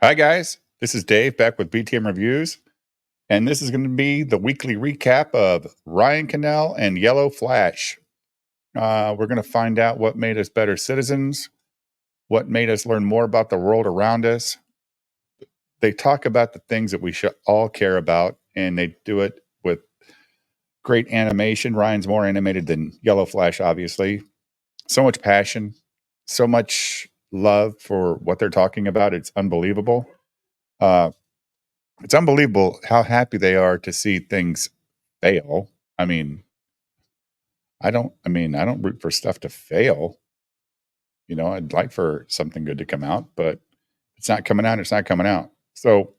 Hi, guys. This is Dave back with BTM Reviews, and this is going to be the weekly recap of Ryan Kinel and Yellow Flash. We're going to find out what made us better citizens, what made us learn more about the world around us. They talk about the things that we should all care about, and they do it with great animation. Ryan's more animated than Yellow Flash, obviously. So much passion, so much love for what they're talking about. It's unbelievable. Uh, it's unbelievable how happy they are to see things fail. I mean, I don't root for stuff to fail. I'd like for something good to come out, but it's not coming out. It's not coming out. So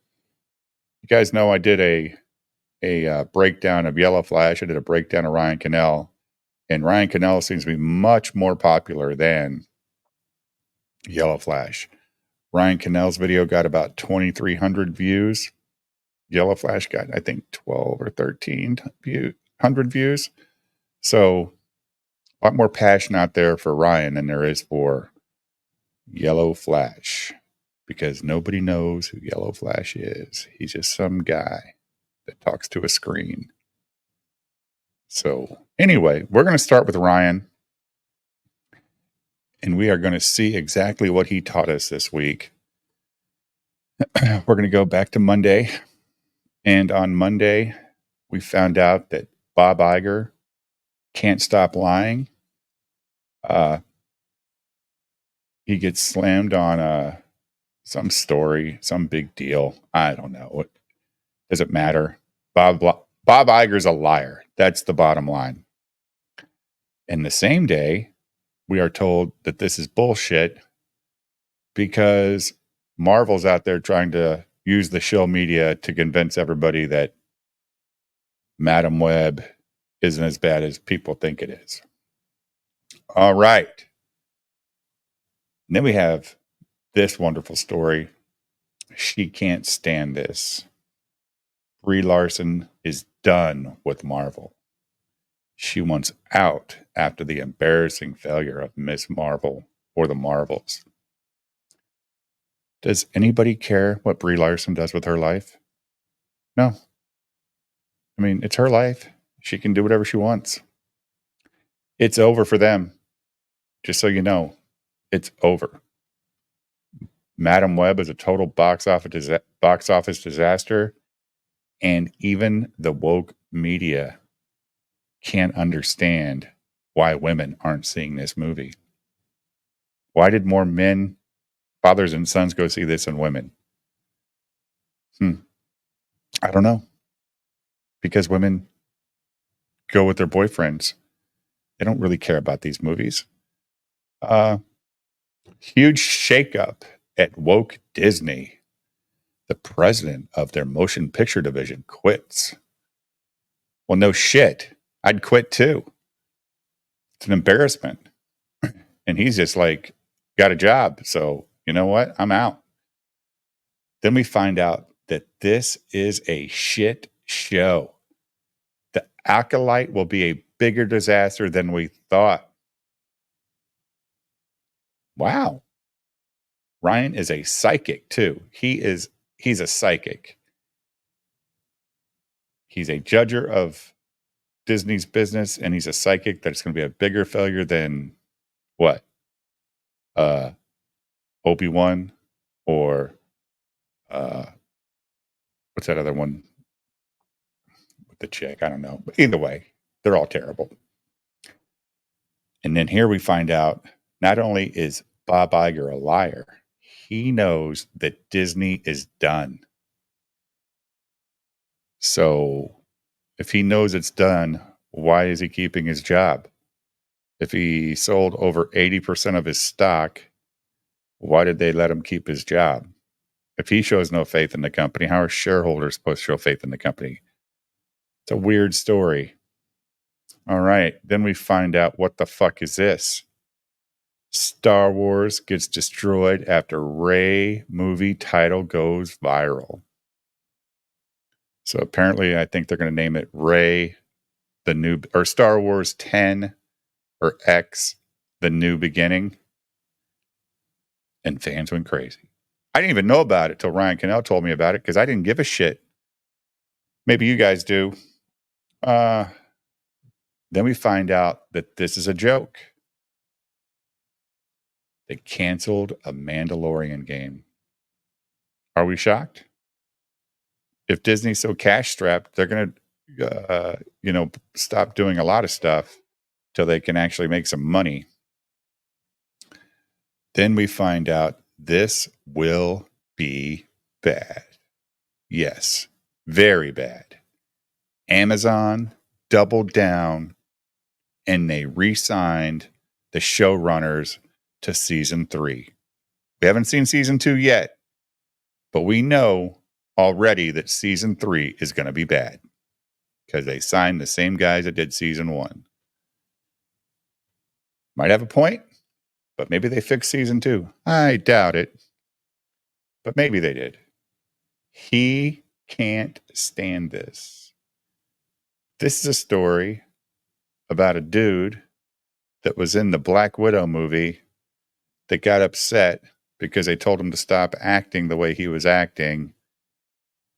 you guys know I did a breakdown of Yellow Flash. I did a breakdown of Ryan Kinel, and Ryan Kinel seems to be much more popular than Yellow Flash. Ryan Kinel's video got about 2,300 views. Yellow Flash got, I think, 12 or 1,300 views. So a lot more passion out there for Ryan than there is for Yellow Flash, because nobody knows who Yellow Flash is. He's just some guy that talks to a screen. So anyway, we're going to start with Ryan, and we are going to see exactly what he taught us this week. We're going to go back to Monday, and on Monday, we found out that Bob Iger can't stop lying. He gets slammed on some story, some big deal. I don't know. Does it matter? Bob Iger's a liar. That's the bottom line. And the same day, we are told that this is bullshit because Marvel's out there trying to use the shill media to convince everybody that Madam Web isn't as bad as people think it is. All right. And then we have this wonderful story. She can't stand this. Brie Larson is done with Marvel. She wants out after the embarrassing failure of Miss Marvel or the Marvels. Does anybody care what Brie Larson does with her life? No. I mean, it's her life. She can do whatever she wants. It's over for them. Just so you know, it's over. Madam Web is a total box office disaster, and even the woke media can't understand why women aren't seeing this movie. Why did more men, fathers and sons, go see this than women? I don't know. Because women go with their boyfriends. They don't really care about these movies. Huge shakeup at woke Disney. The president of their motion picture division quits. Well, no shit. I'd quit too. It's an embarrassment. And he's just like, got a job. So, you know what? I'm out. Then we find out that this is a shit show. The Acolyte will be a bigger disaster than we thought. Wow. Ryan is a psychic too. He's a psychic. He's a judger of Disney's business, and he's a psychic that it's going to be a bigger failure than what? Obi-Wan or what's that other one with the chick? I don't know. But either way, they're all terrible. And then here we find out not only is Bob Iger a liar, he knows that Disney is done. So if he knows it's done, why is he keeping his job? If he sold over 80% of his stock, why did they let him keep his job? If he shows no faith in the company, how are shareholders supposed to show faith in the company? It's a weird story. All right. Then we find out, what the fuck is this? Star Wars gets destroyed after Rey movie title goes viral. So apparently, I think they're going to name it Rey, the new, or Star Wars 10 or X, the new beginning. And fans went crazy. I didn't even know about it till Ryan Kinel told me about it because I didn't give a shit. Maybe you guys do. Uh, then we find out that this is a joke. They canceled a Mandalorian game. Are we shocked? If Disney's so cash strapped, they're going to, stop doing a lot of stuff till they can actually make some money. Then we find out this will be bad. Yes, very bad. Amazon doubled down and they re signed the showrunners to season 3. We haven't seen season 2 yet, but we know already that season 3 is going to be bad because they signed the same guys that did season 1. Might have a point, but maybe they fixed season 2. I doubt it, but maybe they did. He can't stand this. This is a story about a dude that was in the Black Widow movie that got upset because they told him to stop acting the way he was acting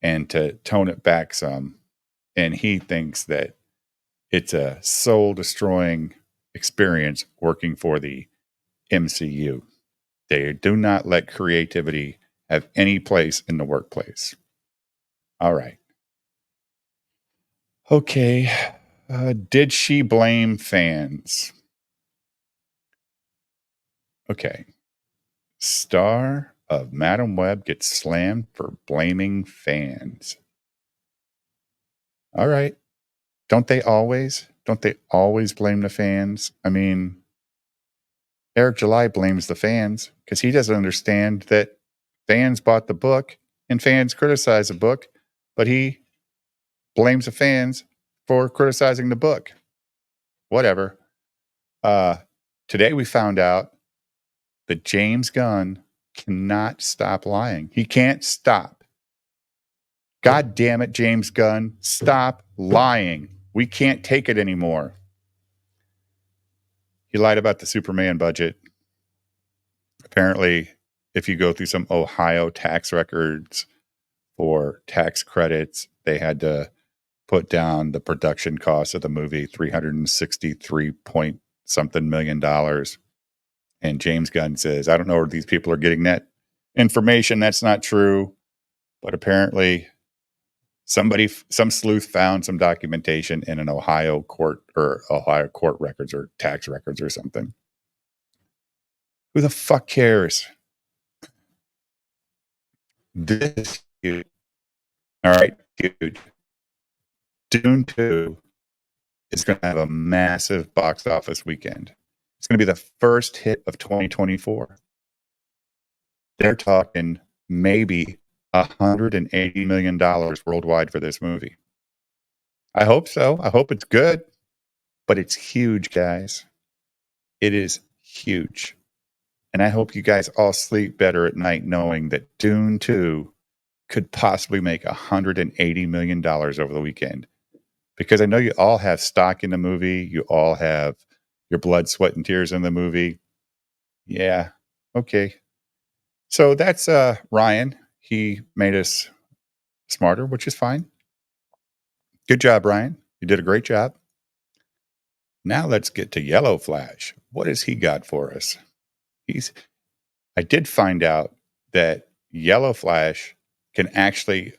and to tone it back some. And he thinks that it's a soul destroying experience working for the MCU. They do not let creativity have any place in the workplace. All right. Okay. Did she blame fans? Okay. Star of Madam Web gets slammed for blaming fans. All right. Don't they always? Don't they always blame the fans? I mean, Eric July blames the fans because he doesn't understand that fans bought the book and fans criticize the book, but he blames the fans for criticizing the book. Whatever. Today we found out that James Gunn cannot stop lying. He can't stop. God damn it, James Gunn, stop lying. We can't take it anymore. He lied about the Superman budget. Apparently, if you go through some Ohio tax records for tax credits, they had to put down the production cost of the movie, 363 point something $million. And James Gunn says, I don't know where these people are getting that information. That's not true. But apparently some sleuth found some documentation in an Ohio court records or tax records or something. Who the fuck cares? This is huge. All right, huge. Dune 2 is going to have a massive box office weekend. It's going to be the first hit of 2024. They're talking maybe $180 million worldwide for this movie. I hope so. I hope it's good, but it's huge, guys. It is huge. And I hope you guys all sleep better at night knowing that Dune 2 could possibly make $180 million over the weekend. Because I know you all have stock in the movie. You all have your blood, sweat, and tears in the movie. Yeah. Okay. So that's Ryan. He made us smarter, which is fine. Good job, Ryan. You did a great job. Now let's get to Yellow Flash. What has he got for us? I did find out that Yellow Flash can actually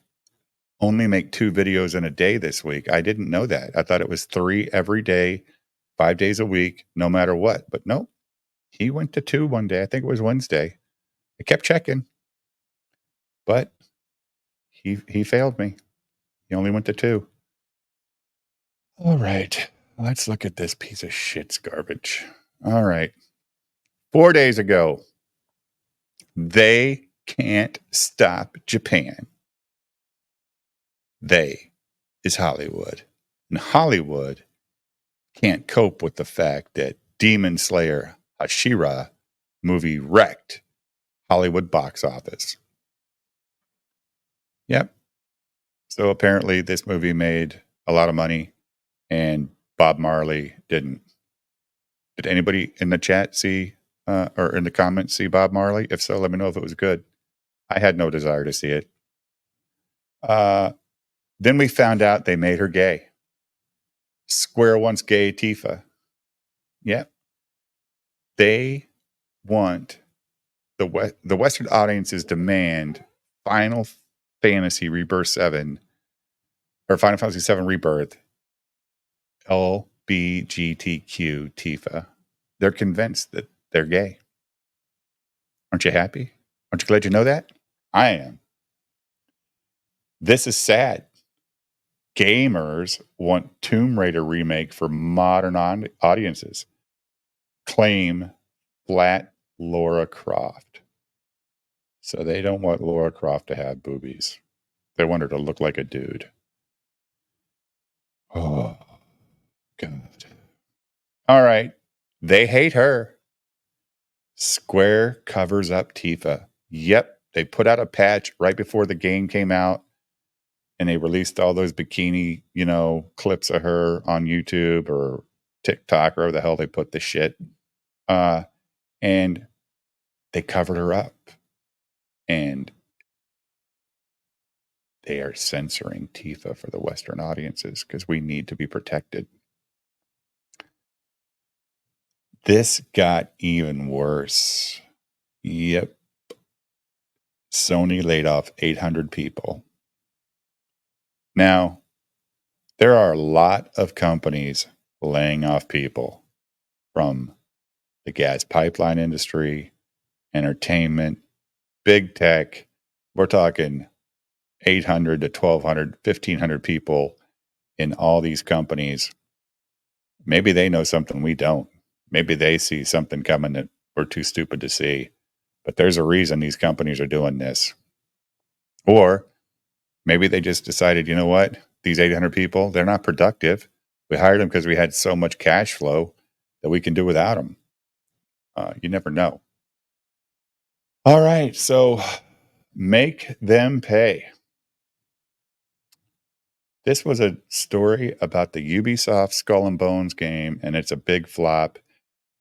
only make 2 videos in a day this week. I didn't know that. I thought it was 3 every day, 5 days a week, no matter what. But no, he went to 2 one day. I think it was Wednesday. I kept checking, but he failed me. He only went to 2. All right, let's look at this piece of shit's garbage. All right. 4 days ago, they can't stop Japan. They is Hollywood. And Hollywood can't cope with the fact that Demon Slayer Hashira movie wrecked Hollywood box office. Yep. So apparently this movie made a lot of money and Bob Marley didn't. Did anybody in the chat see or in the comments see Bob Marley? If so, let me know if it was good. I had no desire to see it. Then we found out they made her gay. Square once gay Tifa. Yep. They want the Western audiences demand Final Fantasy Rebirth 7 or Final Fantasy 7 Rebirth LBGTQ Tifa. They're convinced that they're gay. Aren't you happy? Aren't you glad you know that? I am. This is sad. Gamers want Tomb Raider remake for modern audiences. Claim flat Laura Croft. So they don't want Laura Croft to have boobies. They want her to look like a dude. Oh, God. All right. They hate her. Square covers up Tifa. Yep. They put out a patch right before the game came out and they released all those bikini, clips of her on YouTube or TikTok or wherever the hell they put the shit. And they covered her up. And they are censoring Tifa for the Western audiences because we need to be protected. This got even worse. Yep. Sony laid off 800 people. Now, there are a lot of companies laying off people from the gas pipeline industry, entertainment, big tech. We're talking 800 to 1,200, 1,500 people in all these companies. Maybe they know something we don't. Maybe they see something coming that we're too stupid to see. But there's a reason these companies are doing this. Or maybe they just decided, you know what? These 800 people, they're not productive. We hired them because we had so much cash flow that we can do without them. You never know. All right. So make them pay. This was a story about the Ubisoft Skull and Bones game, and it's a big flop.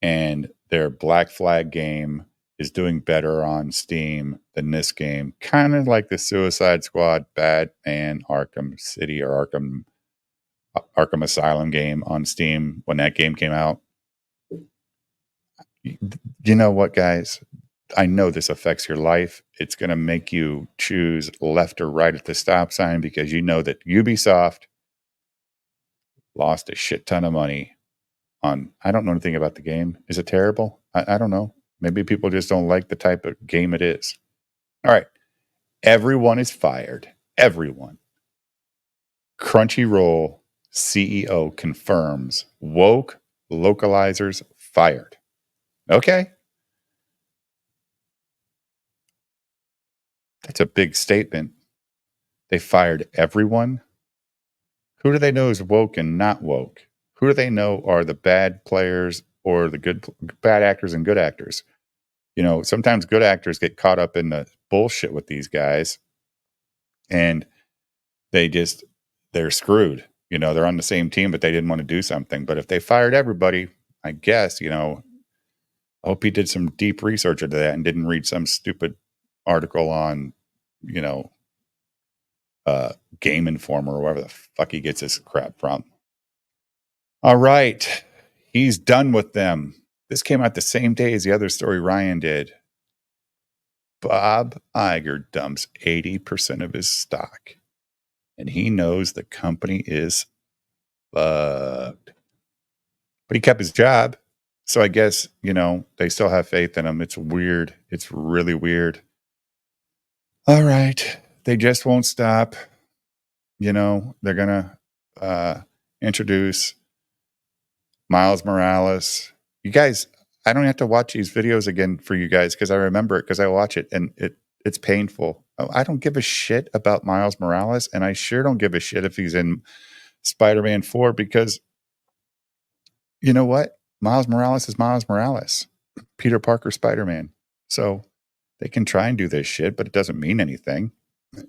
And their Black Flag game is doing better on Steam than this game. Kind of like the Suicide Squad, Batman, Arkham City, or Arkham Asylum game on Steam when that game came out. You know what, guys? I know this affects your life. It's going to make you choose left or right at the stop sign because you know that Ubisoft lost a shit ton of money on. I don't know anything about the game. Is it terrible? I don't know. Maybe people just don't like the type of game it is. All right. Everyone is fired. Everyone. Crunchyroll CEO confirms woke localizers fired. Okay. That's a big statement. They fired everyone. Who do they know is woke and not woke? Who do they know are the bad players or the bad actors and good actors? Sometimes good actors get caught up in the bullshit with these guys and they're screwed. They're on the same team, but they didn't want to do something. But if they fired everybody, I guess, I hope he did some deep research into that and didn't read some stupid article on, you know, Game Informer or wherever the fuck he gets his crap from. All right. He's done with them. This came out the same day as the other story Ryan did. Bob Iger dumps 80% of his stock, and he knows the company is fucked. But he kept his job. So I guess, they still have faith in him. It's weird. It's really weird. All right. They just won't stop. They're going to introduce Miles Morales. You guys, I don't have to watch these videos again for you guys because I remember it because I watch it and it's painful. I don't give a shit about Miles Morales, and I sure don't give a shit if he's in Spider-Man 4 because you know what? Miles Morales is Miles Morales. Peter Parker Spider-Man. So they can try and do this shit, but it doesn't mean anything.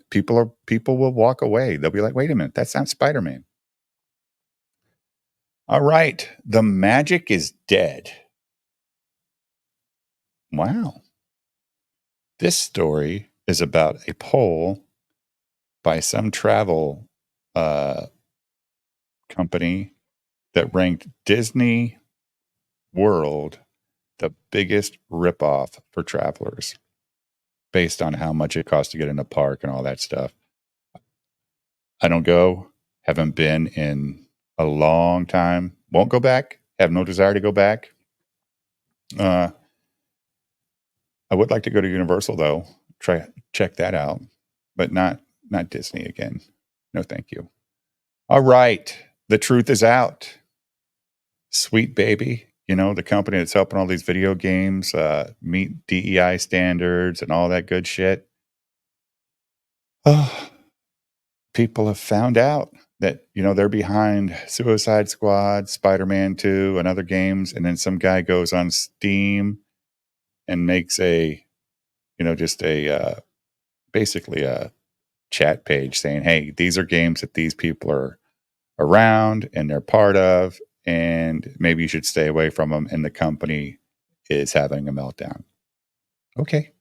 People will walk away. They'll be like, wait a minute, that's not Spider-Man. All right. The magic is dead. Wow. This story is about a poll by some travel uh, company that ranked Disney World the biggest ripoff for travelers based on how much it costs to get in a park and all that stuff. I don't go, haven't been in a long time, won't go back, have no desire to go back. Uh, I would like to go to Universal though, check that out, but not Disney again. No, thank you. All right, the truth is out. Sweet Baby, the company that's helping all these video games meet DEI standards and all that good shit. Oh, people have found out that they're behind Suicide Squad, Spider-Man 2, and other games, and then some guy goes on Steam and makes a just a basically a chat page saying, hey, these are games that these people are around and they're part of, and maybe you should stay away from them, and the company is having a meltdown. Okay,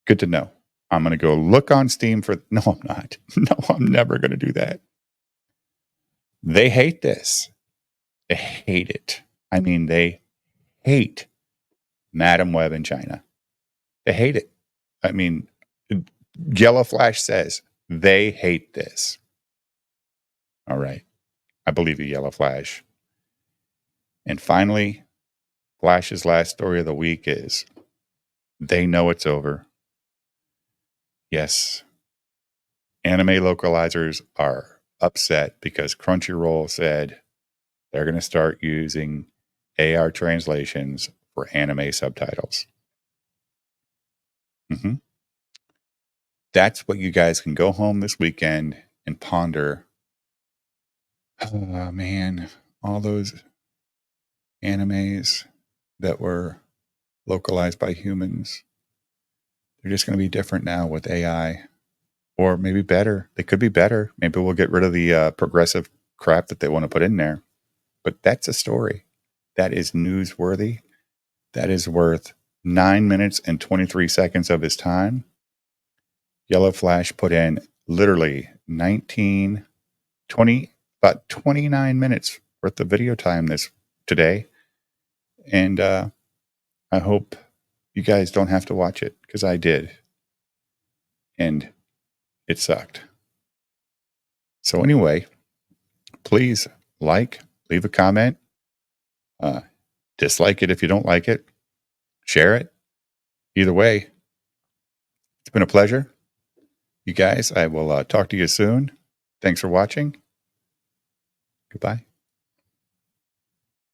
good to know. I'm going to go look on Steam for no, I'm not. No, I'm never going to do that. They hate this. They hate it. I mean, they hate Madam Web in China. They hate it. I mean, Yellow Flash says they hate this. All right. I believe you, Yellow Flash. And finally, Flash's last story of the week is they know it's over. Yes. Anime localizers are upset because Crunchyroll said they're going to start using AR translations for anime subtitles. Mm-hmm. That's what you guys can go home this weekend and ponder. Oh, man, all those animes that were localized by humans, they're just going to be different now with AI. Or maybe better. They could be better. Maybe we'll get rid of the progressive crap that they want to put in there. But that's a story. That is newsworthy. That is worth 9 minutes and 23 seconds of his time. Yellow Flash put in literally 19, 20, about 29 minutes worth of video time today. And I hope you guys don't have to watch it, because I did. And it sucked. So anyway, please leave a comment, dislike it if you don't like it, share it. Either way, it's been a pleasure. You guys, I will talk to you soon. Thanks for watching. Goodbye.